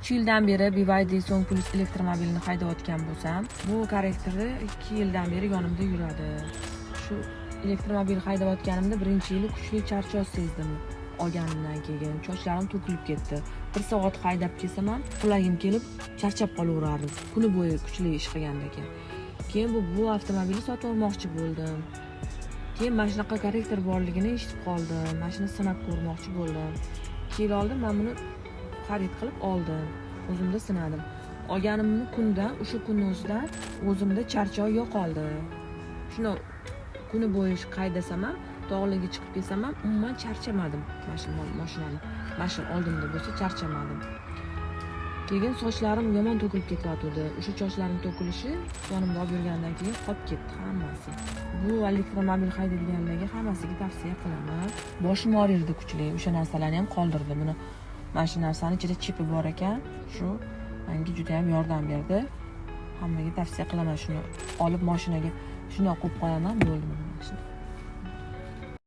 3 yildan beri BYD Song Plus elektromobilini haydayotgan bo'lsam, bu korrektori 2 yildan beri yonimda yuradi. Shu elektromobil haydayotganimda birinchi yili kuchli charchoq sezdim. Olganimdan keyin sochlarim to'kilib ketdi. 1 soat haydab kelsam ham qulagim kelib charchab qolaverardim. Kuni bo'yi kuchli ish qilgandan keyin bu avtomobilni sotib olmoqchi bo'ldim. Keyin mana shunaqa korrektor borligini eshitib qoldim. Mana shuni sinab ko'rmoqchi bo'ldim. 2 yil oldin men buni xarid qilib oldim. O'zimda sinadim. Olganimni kundan, o'sha kunning o'zidan o'zimda charchoq yo'qoldi. Shuni kuni bo'yi haydasam ham, tog'larga chiqib kelsam ham umuman charchamadim. Mashinani. Mashina oldimda bo'lsa charchamadim. Keyin sochlarim yomon to'kilib ketyapti. O'sha sochlarim to'kilishi yonimda olib yurgandan keyin qolib ketdi hammasi. Bu elektromobil haydaydiganlarga hammasiga tavsiya qilaman. Boshim og'rirdi kuchli. O'sha narsalarni ham qoldirdi. Buni mana shu narsani ichida chipi bor ekan. Shu menga juda ham yordam berdi. Hammaga tavsiya qilaman shuni olib mashinaga shundoq qo'yib qo'yaman, bo'ldi.